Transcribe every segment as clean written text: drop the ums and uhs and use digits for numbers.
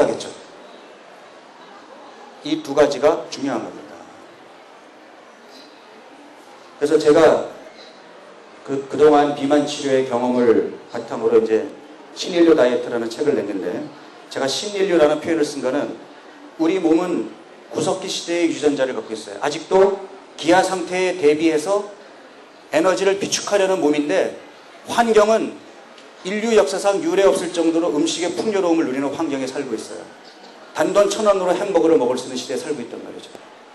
나가겠죠. 이 두 가지가 중요한 겁니다. 그래서 제가 그동안 비만 치료의 경험을 바탕으로 이제 신인류 다이어트라는 책을 냈는데, 제가 신인류라는 표현을 쓴 거는 우리 몸은 구석기 시대의 유전자를 갖고 있어요. 아직도 기아 상태에 대비해서 에너지를 비축하려는 몸인데, 환경은 인류 역사상 유례 없을 정도로 음식의 풍요로움을 누리는 환경에 살고 있어요. 단돈 1,000원으로 햄버거를 먹을 수 있는 시대에 살고 있단 말이죠.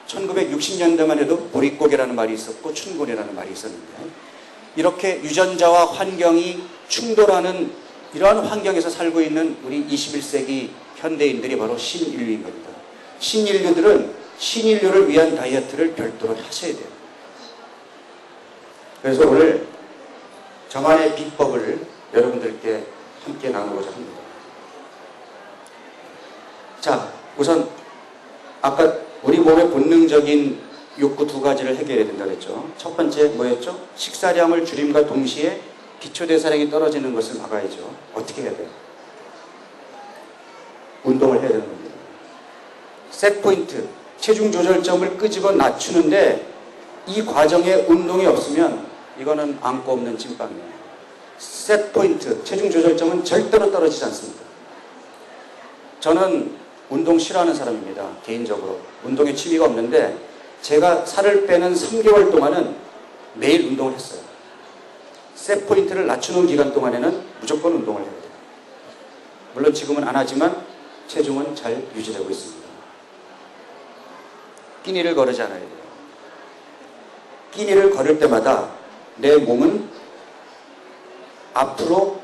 1960년대만 해도 보릿고개라는 말이 있었고 춘골이라는 말이 있었는데, 이렇게 유전자와 환경이 충돌하는 이러한 환경에서 살고 있는 우리 21세기 현대인들이 바로 신인류인 겁니다. 신인류들은 신인류를 위한 다이어트를 별도로 하셔야 돼요. 그래서 오늘 저만의 비법을 여러분들께 함께 나누고자 합니다. 자, 우선 아까 우리 몸의 본능적인 욕구 두 가지를 해결해야 된다고 했죠. 첫 번째 뭐였죠? 식사량을 줄임과 동시에 기초대사량이 떨어지는 것을 막아야죠. 어떻게 해야 돼요? 운동을 해야 되는 겁니다. 셋포인트, 체중 조절점을 끄집어 낮추는데 이 과정에 운동이 없으면 이거는 안고 없는 찐빵이에요. 셋포인트, 체중 조절점은 절대로 떨어지지 않습니다. 저는 운동 싫어하는 사람입니다. 개인적으로. 운동에 취미가 없는데 제가 살을 빼는 3개월 동안은 매일 운동을 했어요. 셋포인트를 낮추는 기간 동안에는 무조건 운동을 해야 돼요. 물론 지금은 안 하지만 체중은 잘 유지되고 있습니다. 끼니를 거르지 않아야 돼요. 끼니를 걸을 때마다 내 몸은 앞으로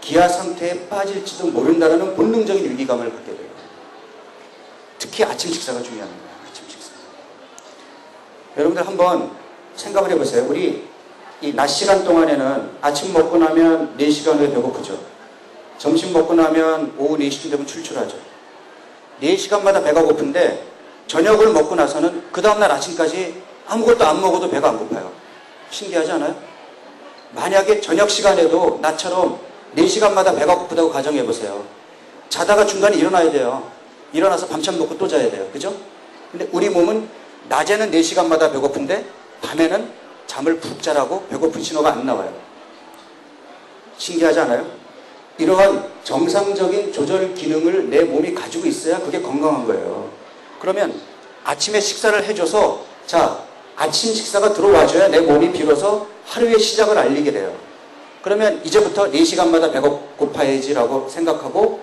기아 상태에 빠질지도 모른다는 본능적인 위기감을 갖게 돼요. 특히 아침 식사가 중요한 거예요. 아침 식사. 여러분들 한번 생각을 해보세요. 우리 이 낮 시간 동안에는 아침 먹고 나면 4시간 후에 배고프죠. 점심 먹고 나면 오후 4시쯤 되면 출출하죠. 4시간마다 배가 고픈데 저녁을 먹고 나서는 그 다음날 아침까지 아무것도 안 먹어도 배가 안 고파요. 신기하지 않아요? 만약에 저녁 시간에도 나처럼 4시간마다 배가 고프다고 가정해보세요. 자다가 중간에 일어나야 돼요. 일어나서 밤참 먹고 또 자야 돼요. 그죠? 근데 우리 몸은 낮에는 4시간마다 배고픈데 밤에는 잠을 푹 자라고 배고픈 신호가 안 나와요. 신기하지 않아요? 이러한 정상적인 조절 기능을 내 몸이 가지고 있어야 그게 건강한 거예요. 그러면 아침에 식사를 해줘서, 자, 아침 식사가 들어와줘야 내 몸이 비로소 하루의 시작을 알리게 돼요. 그러면 이제부터 4시간마다 배가 고파야지라고 생각하고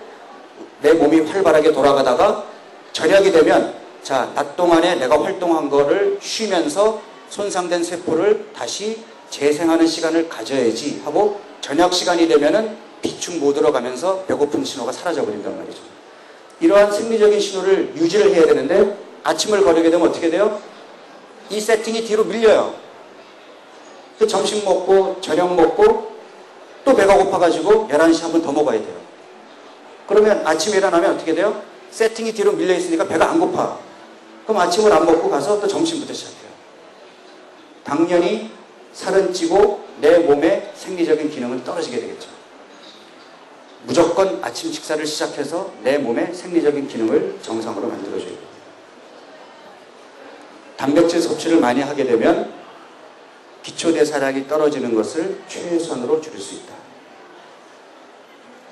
내 몸이 활발하게 돌아가다가 저녁이 되면, 자, 낮 동안에 내가 활동한 거를 쉬면서 손상된 세포를 다시 재생하는 시간을 가져야지 하고, 저녁 시간이 되면은 비축 모드로 가면서 배고픈 신호가 사라져버린단 말이죠. 이러한 생리적인 신호를 유지를 해야 되는데 아침을 거르게 되면 어떻게 돼요? 이 세팅이 뒤로 밀려요. 또 점심 먹고 저녁 먹고 또 배가 고파가지고 11시 한 번 더 먹어야 돼요. 그러면 아침에 일어나면 어떻게 돼요? 세팅이 뒤로 밀려 있으니까 배가 안 고파. 그럼 아침을 안 먹고 가서 또 점심부터 시작해요. 당연히 살은 찌고 내 몸의 생리적인 기능은 떨어지게 되겠죠. 무조건 아침 식사를 시작해서 내 몸의 생리적인 기능을 정상으로 만들어줘야 돼요. 단백질 섭취를 많이 하게 되면 기초대사량이 떨어지는 것을 최소한으로 줄일 수 있다.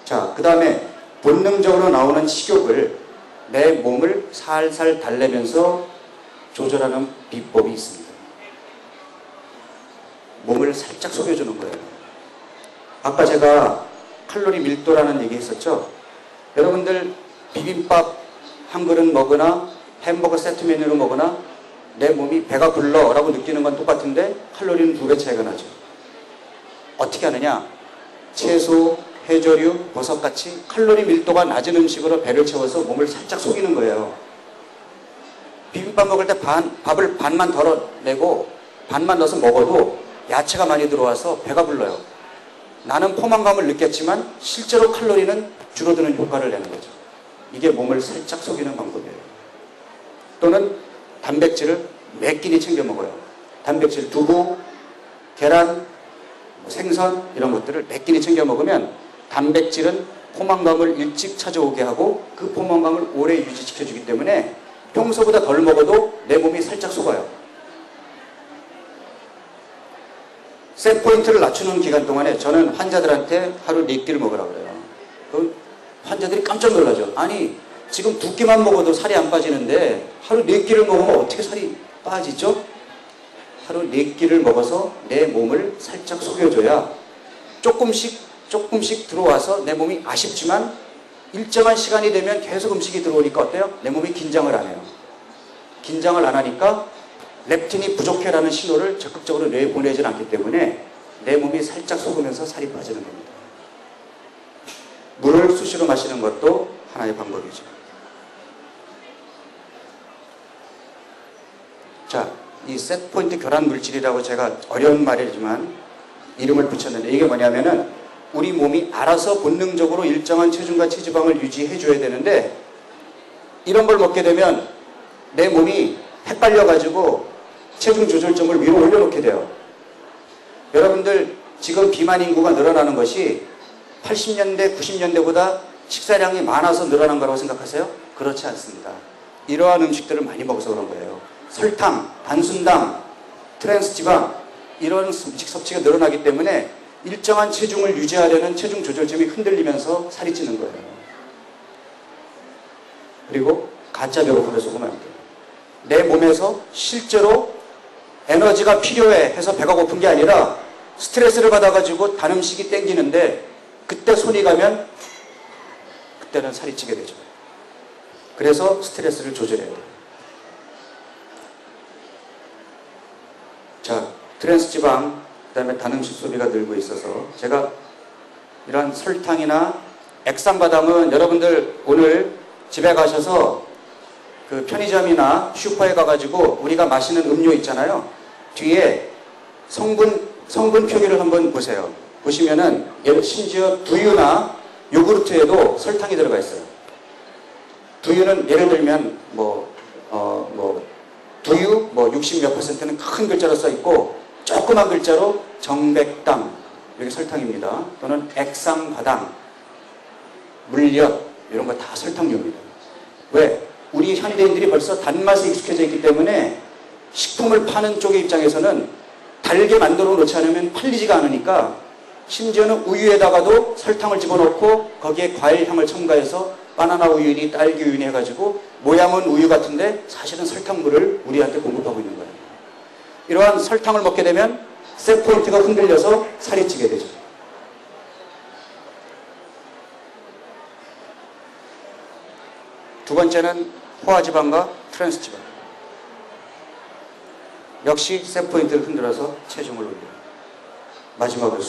자, 그 다음에 본능적으로 나오는 식욕을 내 몸을 살살 달래면서 조절하는 비법이 있습니다. 몸을 살짝 속여주는 거예요. 아까 제가 칼로리 밀도라는 얘기 했었죠. 여러분들 비빔밥 한 그릇 먹으나 햄버거 세트 메뉴로 먹으나 내 몸이 배가 불러 라고 느끼는 건 똑같은데 칼로리는 2배 차이가 나죠. 어떻게 하느냐? 채소, 해조류, 버섯같이 칼로리 밀도가 낮은 음식으로 배를 채워서 몸을 살짝 속이는 거예요. 비빔밥 먹을 때 밥을 반만 덜어내고 반만 넣어서 먹어도 야채가 많이 들어와서 배가 불러요. 나는 포만감을 느꼈지만 실제로 칼로리는 줄어드는 효과를 내는 거죠. 이게 몸을 살짝 속이는 방법이에요. 또는 단백질을 몇 끼니 챙겨 먹어요. 단백질, 두부, 계란, 생선 이런 것들을 몇 끼니 챙겨 먹으면 단백질은 포만감을 일찍 찾아오게 하고 그 포만감을 오래 유지시켜주기 때문에 평소보다 덜 먹어도 내 몸이 살짝 속아요. 셋 포인트를 낮추는 기간 동안에 저는 환자들한테 하루 4끼를 먹으라고 그래요. 그럼 환자들이 깜짝 놀라죠. 아니 지금 2끼만 먹어도 살이 안 빠지는데 하루 4끼를 먹으면 어떻게 살이 빠지죠? 하루 4끼를 먹어서 내 몸을 살짝 속여줘야 조금씩 들어와서 내 몸이 아쉽지만 일정한 시간이 되면 계속 음식이 들어오니까 어때요? 내 몸이 긴장을 안 해요. 긴장을 안 하니까 렙틴이 부족해라는 신호를 적극적으로 뇌에 보내질 않기 때문에 내 몸이 살짝 속으면서 살이 빠지는 겁니다. 물을 수시로 마시는 것도 하나의 방법이죠. 자, 이 셋포인트 교란 물질이라고 제가 어려운 말이지만 이름을 붙였는데 이게 뭐냐면은 우리 몸이 알아서 본능적으로 일정한 체중과 체지방을 유지해 줘야 되는데 이런 걸 먹게 되면 내 몸이 헷갈려 가지고 체중 조절점을 위로 올려놓게 돼요. 여러분들 지금 비만 인구가 늘어나는 것이 80년대, 90년대보다 식사량이 많아서 늘어난 거라고 생각하세요? 그렇지 않습니다. 이러한 음식들을 많이 먹어서 그런 거예요. 설탕, 단순당, 트랜스지방 이런 음식 섭취가 늘어나기 때문에 일정한 체중을 유지하려는 체중 조절점이 흔들리면서 살이 찌는 거예요. 그리고 가짜 배고픔에 속으면 안 돼요. 내 몸에서 실제로 에너지가 필요해 해서 배가 고픈 게 아니라 스트레스를 받아가지고 단 음식이 땡기는데 그때 손이 가면 그때는 살이 찌게 되죠. 그래서 스트레스를 조절해야 돼요. 자, 트랜스지방, 그 다음에 단 음식 소비가 늘고 있어서 제가 이런 설탕이나 액상바담은 여러분들 오늘 집에 가셔서 그 편의점이나 슈퍼에 가가지고 우리가 마시는 음료 있잖아요. 뒤에 성분 표기를 한번 보세요. 보시면은 심지어 두유나 요구르트에도 설탕이 들어가 있어요. 두유는 예를 들면 두유 60몇 %는 큰 글자로 써 있고 조그만 글자로 정백당 이렇게 설탕입니다. 또는 액상바당, 물엿 이런 거 다 설탕류입니다. 왜? 우리 현대인들이 벌써 단맛에 익숙해져 있기 때문에 식품을 파는 쪽의 입장에서는 달게 만들어 놓지 않으면 팔리지가 않으니까 심지어는 우유에다가도 설탕을 집어넣고 거기에 과일 향을 첨가해서 바나나 우유니 딸기 우유니 해가지고 모양은 우유 같은데 사실은 설탕물을 우리한테 공급하고 있는 거예요. 이러한 설탕을 먹게 되면 셋포인트가 흔들려서 살이 찌게 되죠. 두 번째는 포화지방과 트랜스지방. 역시 셋포인트를 흔들어서 체중을 올려요. 마지막으로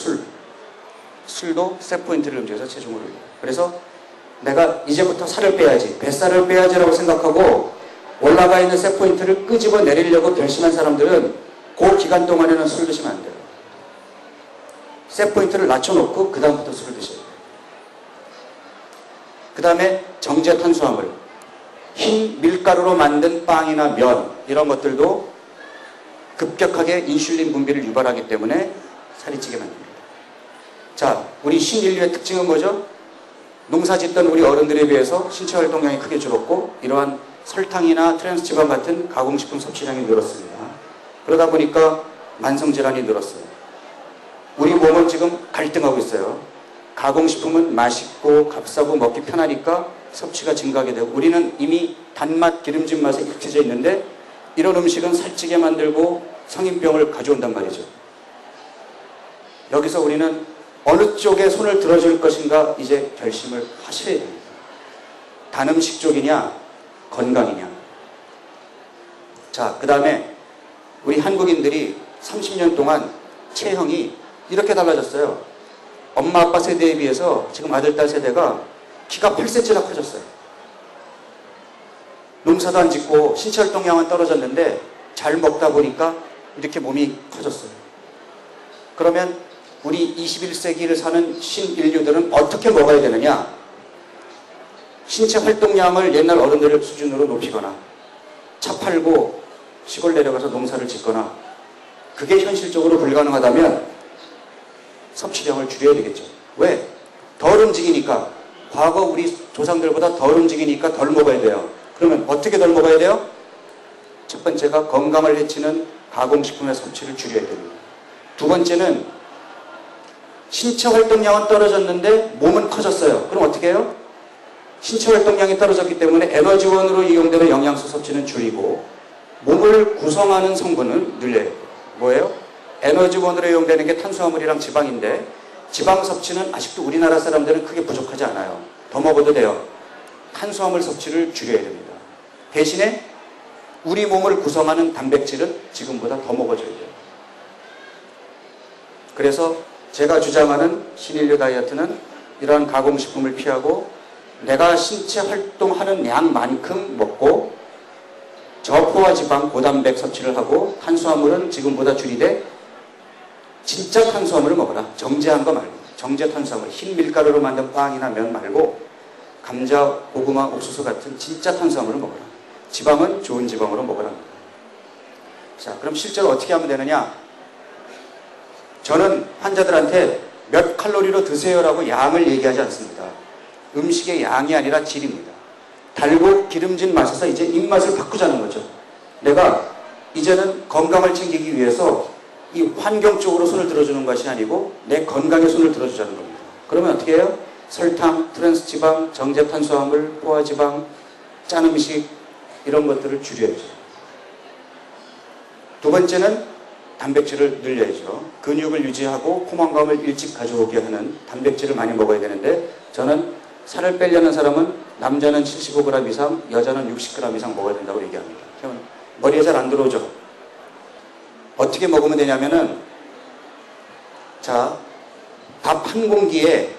술도 셋포인트를 움직여서 체중을 올려요. 그래서 내가 이제부터 살을 빼야지, 뱃살을 빼야지라고 생각하고 올라가 있는 셋포인트를 끄집어 내리려고 결심한 사람들은 그 기간 동안에는 술 드시면 안 돼요. 셋포인트를 낮춰놓고 그 다음부터 술을 드셔야 돼요. 그 다음에 정제 탄수화물, 흰 밀가루로 만든 빵이나 면 이런 것들도 급격하게 인슐린 분비를 유발하기 때문에 살이 찌게 만듭니다. 자, 우리 신인류의 특징은 뭐죠? 농사 짓던 우리 어른들에 비해서 신체 활동량이 크게 줄었고 이러한 설탕이나 트랜스지방 같은 가공식품 섭취량이 늘었습니다. 그러다 보니까 만성질환이 늘었어요. 우리 몸은 지금 갈등하고 있어요. 가공식품은 맛있고 값싸고 먹기 편하니까 섭취가 증가하게 되고 우리는 이미 단맛, 기름진 맛에 익숙해져 있는데 이런 음식은 살찌게 만들고 성인병을 가져온단 말이죠. 여기서 우리는 어느 쪽에 손을 들어줄 것인가 이제 결심을 하셔야 됩니다. 단 음식 쪽이냐 건강이냐. 자, 그 다음에 우리 한국인들이 30년 동안 체형이 이렇게 달라졌어요. 엄마 아빠 세대에 비해서 지금 아들 딸 세대가 키가 8cm나 커졌어요. 농사도 안 짓고 신체 활동량은 떨어졌는데 잘 먹다 보니까 이렇게 몸이 커졌어요. 그러면 우리 21세기를 사는 신인류들은 어떻게 먹어야 되느냐? 신체 활동량을 옛날 어른들 수준으로 높이거나 차 팔고 시골 내려가서 농사를 짓거나 그게 현실적으로 불가능하다면 섭취량을 줄여야 되겠죠. 왜? 덜 움직이니까 과거 우리 조상들보다 덜 움직이니까 덜 먹어야 돼요. 그러면 어떻게 덜 먹어야 돼요? 첫 번째가 건강을 해치는 가공식품의 섭취를 줄여야 됩니다. 두 번째는 신체 활동량은 떨어졌는데 몸은 커졌어요. 그럼 어떻게 해요? 신체 활동량이 떨어졌기 때문에 에너지원으로 이용되는 영양소 섭취는 줄이고 몸을 구성하는 성분을 늘려야 돼요. 뭐예요? 에너지원으로 이용되는 게 탄수화물이랑 지방인데 지방 섭취는 아직도 우리나라 사람들은 크게 부족하지 않아요. 더 먹어도 돼요. 탄수화물 섭취를 줄여야 됩니다. 대신에 우리 몸을 구성하는 단백질은 지금보다 더 먹어줘야 돼요. 그래서 제가 주장하는 신인류 다이어트는 이러한 가공식품을 피하고 내가 신체 활동하는 양만큼 먹고 저포화 지방, 고단백 섭취를 하고 탄수화물은 지금보다 줄이되 진짜 탄수화물을 먹어라. 정제한 거 말고. 정제 탄수화물, 흰 밀가루로 만든 빵이나 면 말고 감자, 고구마, 옥수수 같은 진짜 탄수화물을 먹어라. 지방은 좋은 지방으로 먹어라. 자, 그럼 실제로 어떻게 하면 되느냐? 저는 환자들한테 몇 칼로리로 드세요라고 양을 얘기하지 않습니다. 음식의 양이 아니라 질입니다. 달고 기름진 맛에서 이제 입맛을 바꾸자는 거죠. 내가 이제는 건강을 챙기기 위해서 이 환경 쪽으로 손을 들어주는 것이 아니고 내 건강에 손을 들어주자는 겁니다. 그러면 어떻게 해요? 설탕, 트랜스지방, 정제탄수화물, 포화지방, 짠 음식 이런 것들을 줄여야죠. 두 번째는 단백질을 늘려야죠. 근육을 유지하고 포만감을 일찍 가져오게 하는 단백질을 많이 먹어야 되는데 저는 살을 빼려는 사람은 남자는 75g 이상, 여자는 60g 이상 먹어야 된다고 얘기합니다. 그러면 머리에 잘 안 들어오죠. 어떻게 먹으면 되냐면은 자, 밥 한 공기에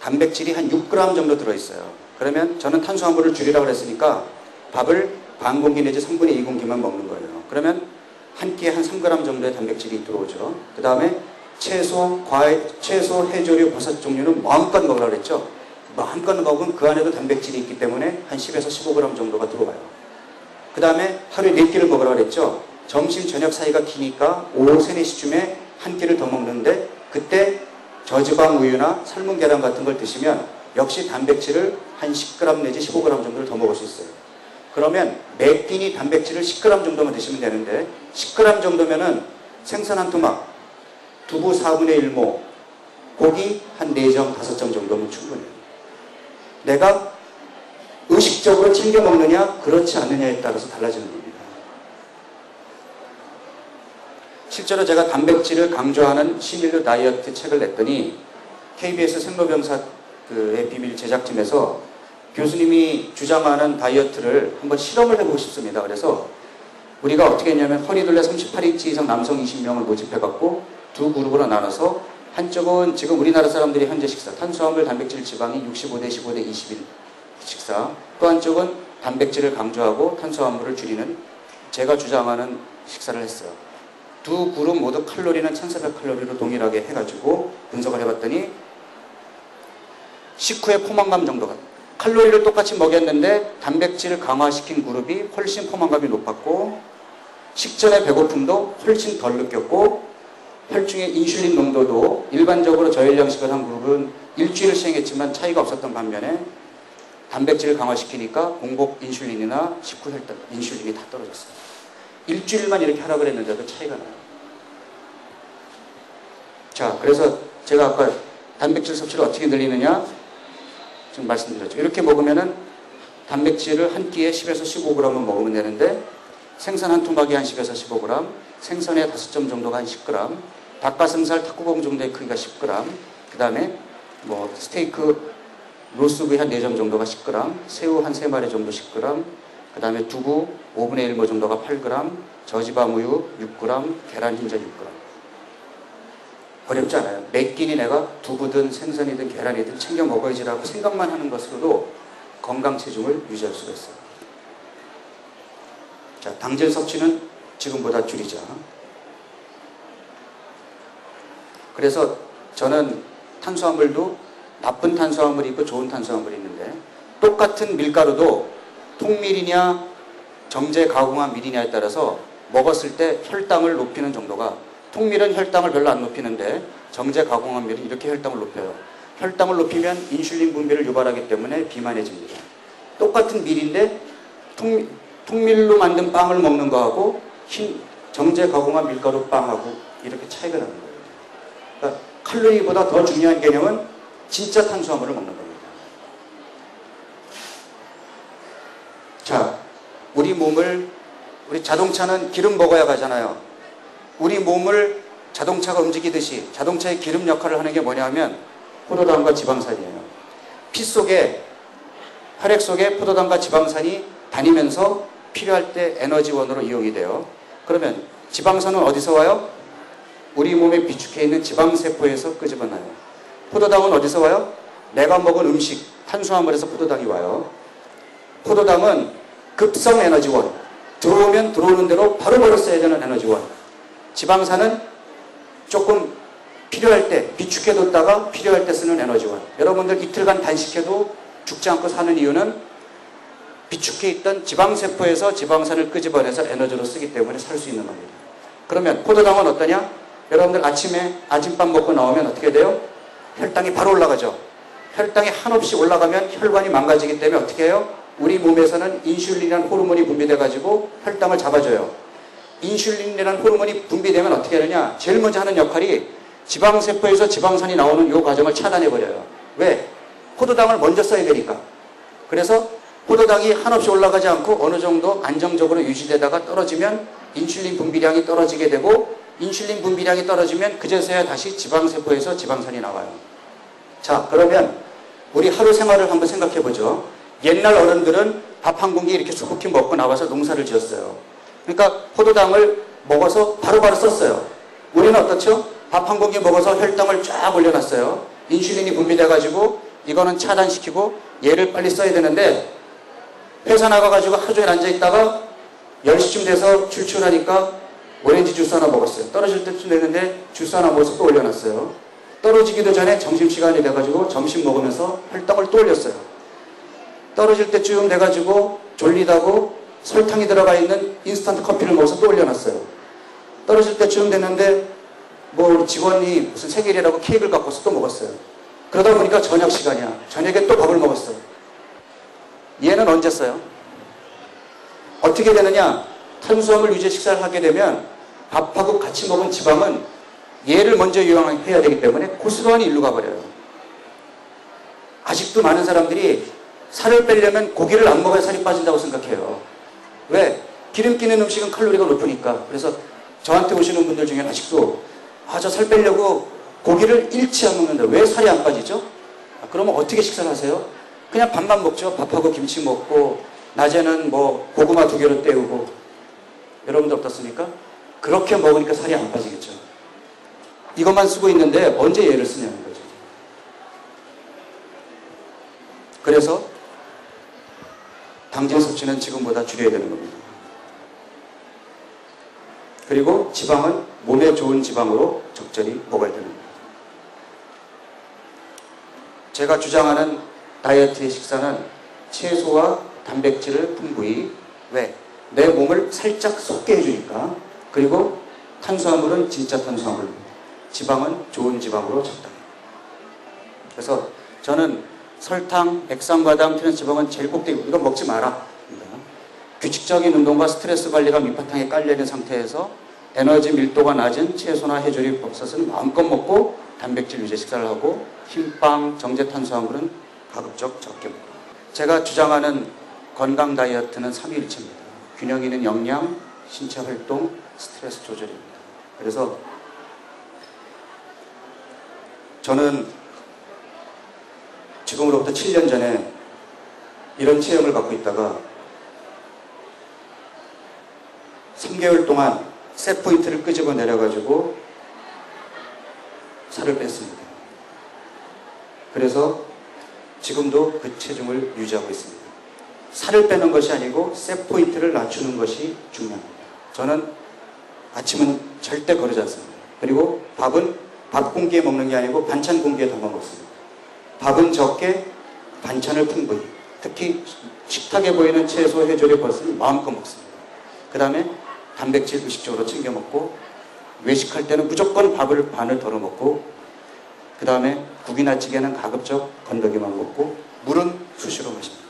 단백질이 한 6g 정도 들어있어요. 그러면 저는 탄수화물을 줄이라고 그랬으니까 밥을 반 공기 내지 3분의 2공기만 먹는 거예요. 그러면 한 끼에 한 3g 정도의 단백질이 들어오죠. 그 다음에 채소, 과일, 채소, 해조류, 버섯 종류는 마음껏 먹으라고 그랬죠. 마음껏 먹으면 그 안에도 단백질이 있기 때문에 한 10에서 15g 정도가 들어와요. 그 다음에 하루에 4끼를 먹으라고 그랬죠. 점심, 저녁 사이가 기니까 오후 3, 4시쯤에 한 끼를 더 먹는데 그때 저지방 우유나 삶은 계란 같은 걸 드시면 역시 단백질을 한 10g 내지 15g 정도를 더 먹을 수 있어요. 그러면 매 끼니 단백질을 10g 정도만 드시면 되는데 10g 정도면은 생선 한 토막, 두부 4분의 1모, 고기 한 4점, 5점 정도면 충분해요. 내가 의식적으로 챙겨 먹느냐 그렇지 않느냐에 따라서 달라지는 겁니다. 실제로 제가 단백질을 강조하는 신인류 다이어트 책을 냈더니 KBS 생로병사의 비밀 제작팀에서 교수님이 주장하는 다이어트를 한번 실험을 해보고 싶습니다. 그래서 우리가 어떻게 했냐면 허리둘레 38인치 이상 남성 20명을 모집해갖고 두 그룹으로 나눠서 한쪽은 지금 우리나라 사람들이 현재 식사 탄수화물, 단백질, 지방이 65대 15대 21 식사, 또 한쪽은 단백질을 강조하고 탄수화물을 줄이는 제가 주장하는 식사를 했어요. 두 그룹 모두 칼로리는 1400칼로리로 동일하게 해가지고 분석을 해봤더니 식후의 포만감 정도가 칼로리를 똑같이 먹였는데 단백질을 강화시킨 그룹이 훨씬 포만감이 높았고 식전의 배고픔도 훨씬 덜 느꼈고 혈중의 인슐린 농도도 일반적으로 저혈량식을 한 그룹은 일주일을 시행했지만 차이가 없었던 반면에 단백질을 강화시키니까 공복 인슐린이나 식후 혈당 인슐린이 다 떨어졌어요. 일주일만 이렇게 하라고 했는데도 차이가 나요. 자, 그래서 제가 아까 단백질 섭취를 어떻게 늘리느냐 지금 말씀드렸죠. 이렇게 먹으면은 단백질을 한 끼에 10에서 15g은 먹으면 되는데 생선 한 토막이 한 10에서 15g, 생선의 5점 정도가 한 10g, 닭가슴살 탁구공 정도의 크기가 10g, 그 다음에 뭐 스테이크 로스구이 한 4점 정도가 10g, 새우 한 3마리 정도 10g, 그 다음에 두부 5분의 1모 정도가 8g, 저지방 우유 6g, 계란 흰자 6g. 어렵지 않아요. 매 끼니 내가 두부든 생선이든 계란이든 챙겨 먹어야지라고 생각만 하는 것으로도 건강 체중을 유지할 수가 있어요. 자, 당질 섭취는 지금보다 줄이자. 그래서 저는 탄수화물도 나쁜 탄수화물이 있고 좋은 탄수화물이 있는데 똑같은 밀가루도 통밀이냐 정제 가공한 밀이냐에 따라서 먹었을 때 혈당을 높이는 정도가 통밀은 혈당을 별로 안 높이는데 정제 가공한 밀은 이렇게 혈당을 높여요. 혈당을 높이면 인슐린 분비를 유발하기 때문에 비만해집니다. 똑같은 밀인데 통밀로 만든 빵을 먹는 거하고 흰 정제 가공한 밀가루 빵하고 이렇게 차이가 나는 거예요. 그러니까 칼로리보다 더 중요한 개념은 진짜 탄수화물을 먹는 겁니다. 자, 우리 자동차는 기름 먹어야 가잖아요. 우리 몸을 자동차가 움직이듯이 자동차의 기름 역할을 하는 게 뭐냐면 포도당과 지방산이에요. 피 속에, 혈액 속에 포도당과 지방산이 다니면서 필요할 때 에너지원으로 이용이 돼요. 그러면 지방산은 어디서 와요? 우리 몸에 비축해 있는 지방세포에서 끄집어나요. 포도당은 어디서 와요? 내가 먹은 음식, 탄수화물에서 포도당이 와요. 포도당은 급성 에너지원, 들어오면 들어오는 대로 바로바로 써야 되는 에너지원. 지방산은 조금 필요할 때 비축해뒀다가 필요할 때 쓰는 에너지원. 여러분들 이틀간 단식해도 죽지 않고 사는 이유는 비축해 있던 지방세포에서 지방산을 끄집어내서 에너지로 쓰기 때문에 살 수 있는 겁니다. 그러면 포도당은 어떠냐? 여러분들 아침에 아침밥 먹고 나오면 어떻게 돼요? 혈당이 바로 올라가죠. 혈당이 한없이 올라가면 혈관이 망가지기 때문에 어떻게 해요? 우리 몸에서는 인슐린이라는 호르몬이 분비돼가지고 혈당을 잡아줘요. 인슐린이라는 호르몬이 분비되면 어떻게 하느냐? 제일 먼저 하는 역할이 지방세포에서 지방산이 나오는 이 과정을 차단해버려요. 왜? 포도당을 먼저 써야 되니까. 그래서 포도당이 한없이 올라가지 않고 어느 정도 안정적으로 유지되다가 떨어지면 인슐린 분비량이 떨어지게 되고 인슐린 분비량이 떨어지면 그제서야 다시 지방세포에서 지방산이 나와요. 자, 그러면 우리 하루 생활을 한번 생각해보죠. 옛날 어른들은 밥 한 공기 이렇게 수북히 먹고 나와서 농사를 지었어요. 그러니까 포도당을 먹어서 바로바로 썼어요. 우리는 어떻죠? 밥 한 공기 먹어서 혈당을 쫙 올려놨어요. 인슐린이 분비돼가지고 이거는 차단시키고 얘를 빨리 써야 되는데 회사 나가가지고 하루 종일 앉아있다가 10시쯤 돼서 출출하니까 오렌지 주스 하나 먹었어요. 떨어질 때쯤 됐는데 주스 하나 먹어서 또 올려놨어요. 떨어지기도 전에 점심시간이 돼가지고 점심 먹으면서 혈당을 또 올렸어요. 떨어질 때쯤 돼가지고 졸리다고 설탕이 들어가 있는 인스턴트 커피를 먹어서 또 올려놨어요. 떨어질 때쯤 됐는데 뭐 우리 직원이 무슨 생일이라고 케이크를 갖고 와서 또 먹었어요. 그러다 보니까 저녁 시간이야. 저녁에 또 밥을 먹었어요. 얘는 언제 써요? 어떻게 되느냐? 탄수화물 위주의 식사를 하게 되면 밥하고 같이 먹은 지방은 얘를 먼저 이용해야 되기 때문에 고스란히 일로 가버려요. 아직도 많은 사람들이 살을 빼려면 고기를 안 먹어야 살이 빠진다고 생각해요. 왜? 기름 끼는 음식은 칼로리가 높으니까. 그래서 저한테 오시는 분들 중에 아직도 저 살 빼려고 고기를 일치 안 먹는다. 왜 살이 안 빠지죠? 그러면 어떻게 식사를 하세요? 그냥 밥만 먹죠. 밥하고 김치 먹고 낮에는 뭐 고구마 2개로 때우고. 여러분들 어떻습니까? 그렇게 먹으니까 살이 안 빠지겠죠. 이것만 쓰고 있는데 언제 얘를 쓰냐는 거죠. 그래서 당진 섭취는 지금보다 줄여야 되는 겁니다. 그리고 지방은 몸에 좋은 지방으로 적절히 먹어야 되는 겁니다. 제가 주장하는 다이어트의 식사는 채소와 단백질을 풍부히, 왜? 내 몸을 살짝 솟게 해주니까. 그리고 탄수화물은 진짜 탄수화물, 지방은 좋은 지방으로 적당히. 그래서 저는 설탕, 액상과당, 트랜스지방은 제일 꼭대기, 이거 먹지 마라. 규칙적인 운동과 스트레스 관리가 밑바탕에 깔려있는 상태에서 에너지 밀도가 낮은 채소나 해조류, 버섯은 마음껏 먹고 단백질 위주의 식사를 하고 흰빵, 정제 탄수화물은 가급적 적게 먹고. 제가 주장하는 건강 다이어트는 3일체입니다. 균형 있는 영양, 신체 활동, 스트레스 조절입니다. 그래서 저는 지금으로부터 7년 전에 이런 체형을 갖고 있다가 3개월 동안 셋포인트를 끄집어 내려가지고 살을 뺐습니다. 그래서 지금도 그 체중을 유지하고 있습니다. 살을 빼는 것이 아니고 셋포인트를 낮추는 것이 중요합니다. 저는 아침은 절대 거르지 않습니다. 그리고 밥은 밥 공기에 먹는 게 아니고 반찬 공기에 담아 먹습니다. 밥은 적게, 반찬을 풍부히. 특히 식탁에 보이는 채소, 해조류, 버섯은 마음껏 먹습니다. 그 다음에 단백질 의식적으로 챙겨 먹고, 외식할 때는 무조건 밥을 반을 덜어 먹고, 그 다음에 국이나 찌개는 가급적 건더기만 먹고 물은 수시로 마십니다.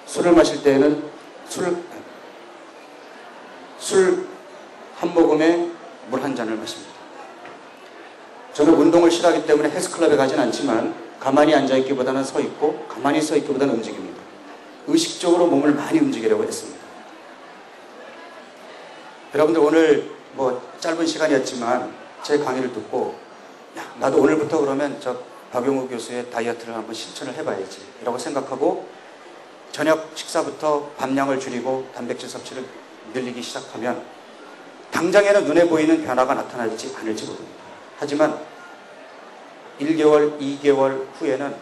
술을 마실 때에는 술 한 모금에 물 한 잔을 마십니다. 저는 운동을 싫어하기 때문에 헬스클럽에 가진 않지만 가만히 앉아있기보다는 서 있고 가만히 서 있기보다는 움직입니다. 의식적으로 몸을 많이 움직이려고 했습니다. 여러분들 오늘 뭐 짧은 시간이었지만 제 강의를 듣고 야, 나도 오늘부터 그러면 저 박용우 교수의 다이어트를 한번 실천을 해봐야지 라고 생각하고 저녁 식사부터 밤량을 줄이고 단백질 섭취를 늘리기 시작하면 당장에는 눈에 보이는 변화가 나타날지 않을지 모릅니다. 하지만 1개월, 2개월 후에는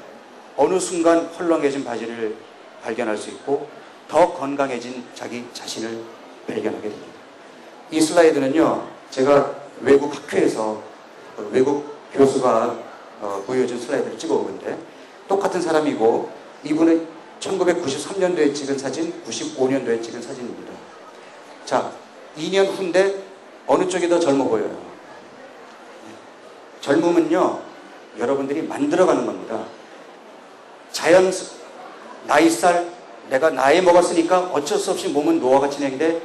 어느 순간 헐렁해진 바지를 발견할 수 있고 더 건강해진 자기 자신을 발견하게 됩니다. 이 슬라이드는요, 제가 외국 학회에서 외국 교수가 보여준 슬라이드를 찍어온 건데 똑같은 사람이고 이분은 1993년도에 찍은 사진, 95년도에 찍은 사진입니다. 자, 2년 후인데 어느 쪽이 더 젊어 보여요? 젊음은요, 여러분들이 만들어가는 겁니다. 나이살, 내가 나이 먹었으니까 어쩔 수 없이 몸은 노화가 진행돼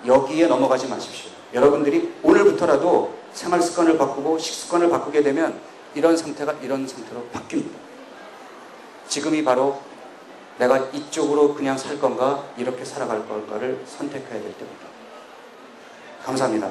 여기에 넘어가지 마십시오. 여러분들이 오늘부터라도 생활 습관을 바꾸고 식습관을 바꾸게 되면 이런 상태가 이런 상태로 바뀝니다. 지금이 바로 내가 이쪽으로 그냥 살 건가 이렇게 살아갈 건가를 선택해야 될 때입니다. 감사합니다.